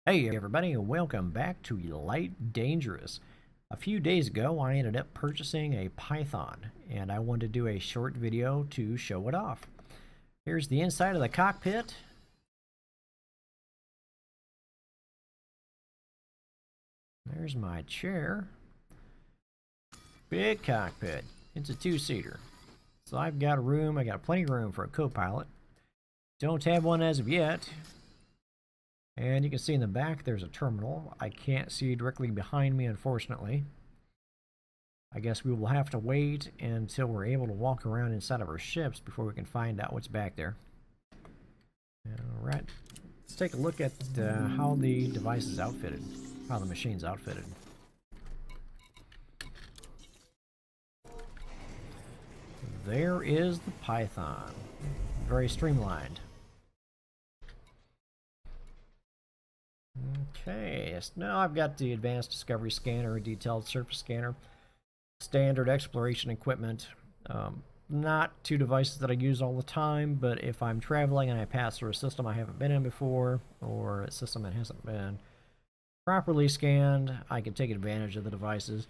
Hey everybody, and welcome back to Light Dangerous. A few days ago, I ended up purchasing a Python, and I wanted to do a short video to show it off. Here's the inside of the cockpit. There's my chair. Big cockpit. It's a two-seater. So I've got room, I got plenty of room for a co-pilot. Don't have one as of yet. And you can see in the back there's a terminal. I can't see directly behind me, unfortunately. I guess we will have to wait until we're able to walk around inside of our ships before we can find out what's back there. Alright, let's take a look at how the device is outfitted, how the machine's outfitted. There is the Python. Very streamlined. Okay, so now I've got the Advanced Discovery Scanner, Detailed Surface Scanner, Standard Exploration Equipment. Not two devices that I use all the time, but if I'm traveling and I pass through a system I haven't been in before, or a system that hasn't been properly scanned, I can take advantage of the devices.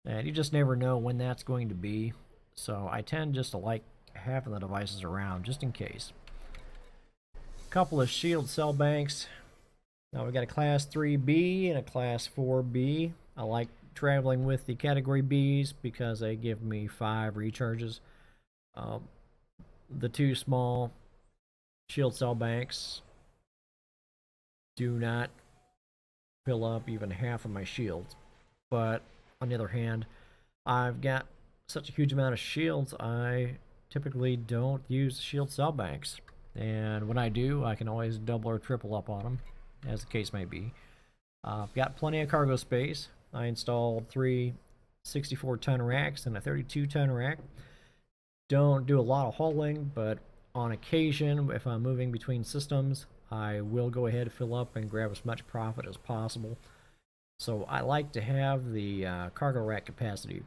And you just never know when that's going to be, so I tend just to like having the devices around just in case. A couple of shield cell banks. Now we've got a Class 3B and a Class 4B. I like traveling with the Category Bs because they give me 5 recharges. The two small shield cell banks do not fill up even half of my shields. But on the other hand, I've got such a huge amount of shields, I typically don't use shield cell banks. And when I do, I can always double or triple up on them, as the case may be. I've got plenty of cargo space. I installed 3 64-ton racks and a 32-ton rack. Don't do a lot of hauling, but on occasion, if I'm moving between systems, I will go ahead and fill up and grab as much profit as possible. So I like to have the cargo rack capacity.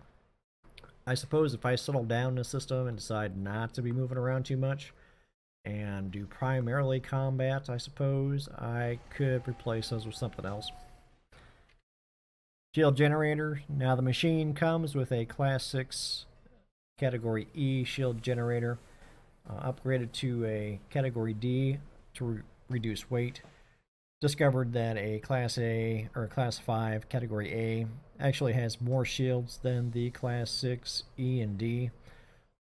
I suppose if I settle down in a system and decide not to be moving around too much, and do primarily combat, I suppose, I could replace those with something else. Shield generator. Now the machine comes with a Class 6 Category E shield generator, upgraded to a Category D to reduce weight. Discovered that a Class A or Class 5 Category A actually has more shields than the Class 6 E and D.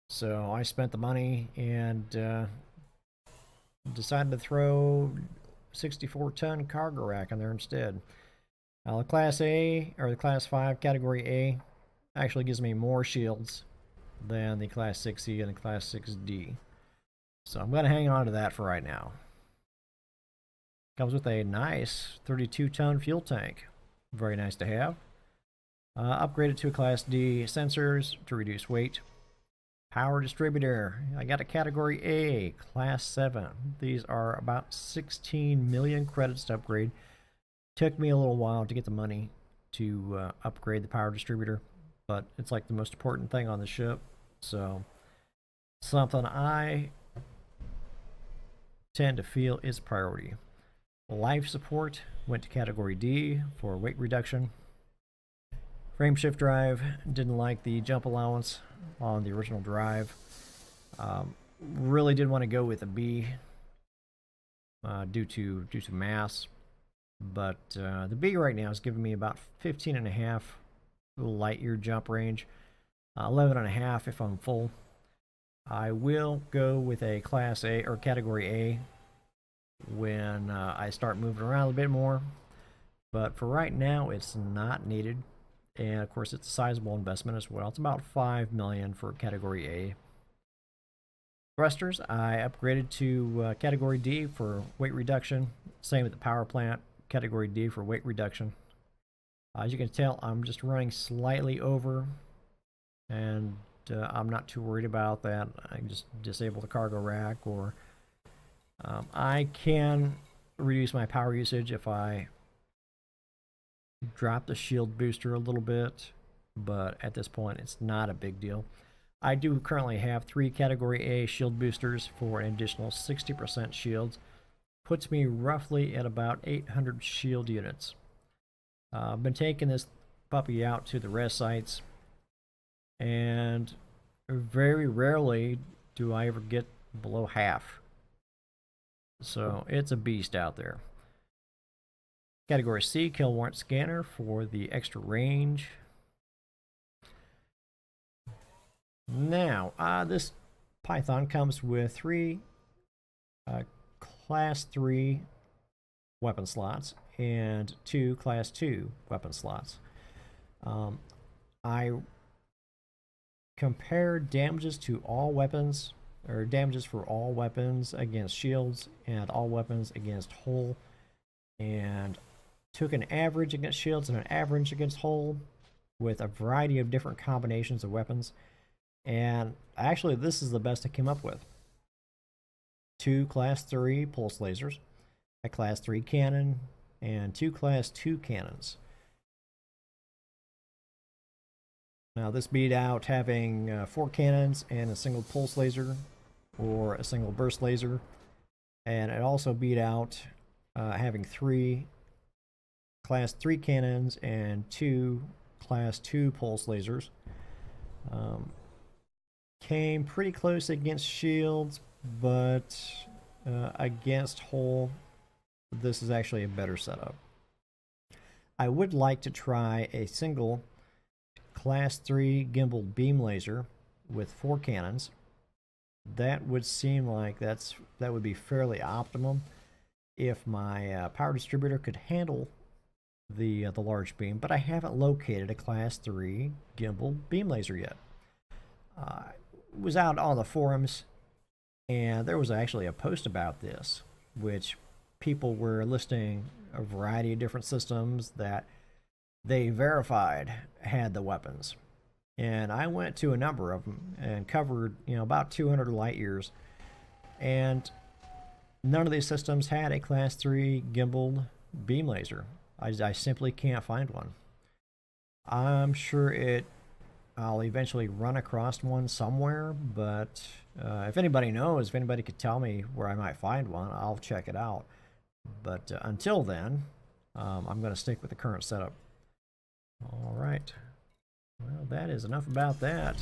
So I spent the money and decided to throw 64-ton cargo rack in there instead. Now the Class A, or the Class 5 Category A, actually gives me more shields than the Class 6E and the Class 6D. So I'm going to hang on to that for right now. Comes with a nice 32-ton fuel tank. Very nice to have. Upgraded to a Class D sensors to reduce weight. Power distributor. I got a Category A, Class 7. These are about 16 million credits to upgrade. Took me a little while to get the money to upgrade the power distributor, but it's like the most important thing on the ship. So, something I tend to feel is priority. Life support went to Category D for weight reduction. Frame shift drive, didn't like the jump allowance on the original drive. Really did want to go with a B due to mass, but the B right now is giving me about 15.5 light year jump range, 11.5 if I'm full. I will go with a Class A or Category A when I start moving around a bit more, but for right now it's not needed. And of course it's a sizable investment as well. It's about $5 million for Category A. Thrusters, I upgraded to Category D for weight reduction. Same with the power plant, Category D for weight reduction. As you can tell, I'm just running slightly over, and I'm not too worried about that. I just disable the cargo rack, or I can reduce my power usage if I drop the shield booster a little bit, but at this point it's not a big deal. I do currently have 3 Category A shield boosters for an additional 60% shields puts me roughly at about 800 shield units. I've been taking this puppy out to the res sites, and very rarely do I ever get below half. So it's a beast out there. Category C, kill warrant scanner for the extra range. Now, this Python comes with 3 Class 3 weapon slots and 2 Class 2 weapon slots. I compared damages to all weapons, or damages for all weapons against shields and all weapons against hull, and took an average against shields and an average against hull with a variety of different combinations of weapons. And actually, this is the best I came up with. 2 Class 3 pulse lasers, a Class 3 cannon, and 2 Class 2 cannons. Now, this beat out having 4 cannons and a single pulse laser or a single burst laser. And it also beat out having 3 Class 3 cannons and 2 Class 2 pulse lasers. Came pretty close against shields, but against hull, this is actually a better setup. I would like to try a single Class 3 gimbal beam laser with 4 cannons. That would seem like that would be fairly optimum if my power distributor could handle the large beam, but I haven't located a Class 3 gimbal beam laser yet. Was out on the forums, and there was actually a post about this, which people were listing a variety of different systems that they verified had the weapons. And I went to a number of them and covered, about 200 light years, and none of these systems had a Class 3 gimbal beam laser. I simply can't find one. I'm sure I'll eventually run across one somewhere, but if anybody knows, if anybody could tell me where I might find one, I'll check it out. But until then, I'm going to stick with the current setup. All right. Well, that is enough about that.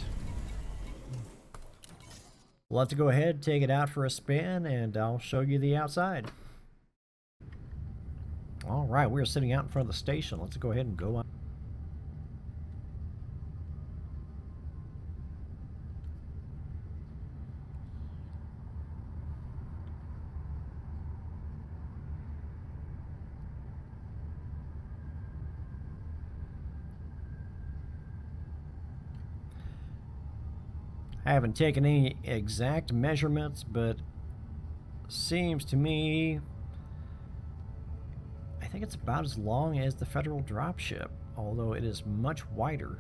We'll have to go ahead, take it out for a spin, and I'll show you the outside. All right, we're sitting out in front of the station. Let's go ahead and go on. I haven't taken any exact measurements, but seems to me, I think it's about as long as the Federal dropship, although it is much wider.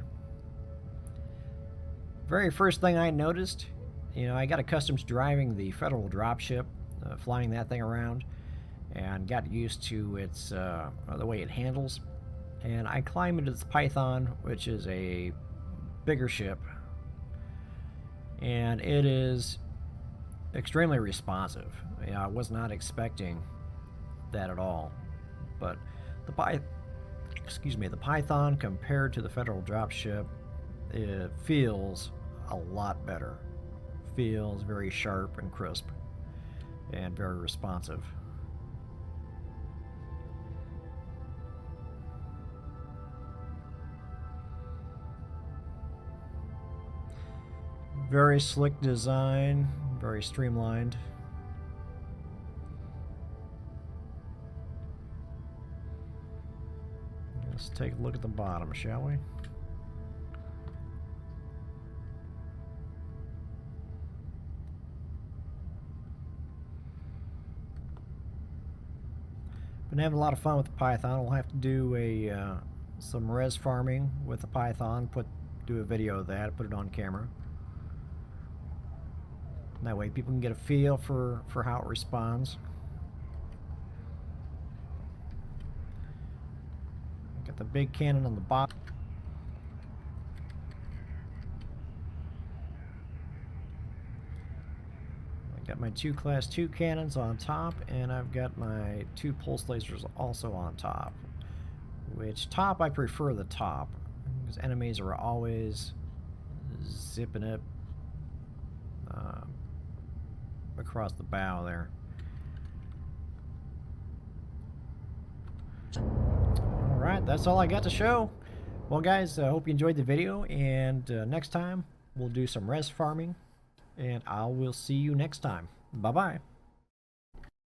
Very first thing I noticed, I got accustomed to driving the Federal dropship, flying that thing around, and got used to its the way it handles. And I climbed into this Python, which is a bigger ship, and it is extremely responsive. I was not expecting that at all, but the Python compared to the Federal dropship, it feels a lot better. Feels very sharp and crisp and very responsive. Very slick design, very streamlined. Let's take a look at the bottom, shall we? Been having a lot of fun with the Python. We'll have to do some res farming with the Python. Do a video of that, put it on camera. That way people can get a feel for how it responds. Got the big cannon on the bottom. I got my 2 Class 2 cannons on top, and I've got my 2 pulse lasers also on top. Which, top, I prefer the top, because enemies are always zipping it across the bow there. Alright, that's all I got to show. Well guys, I hope you enjoyed the video, and next time we'll do some res farming, and I will see you next time. Bye bye.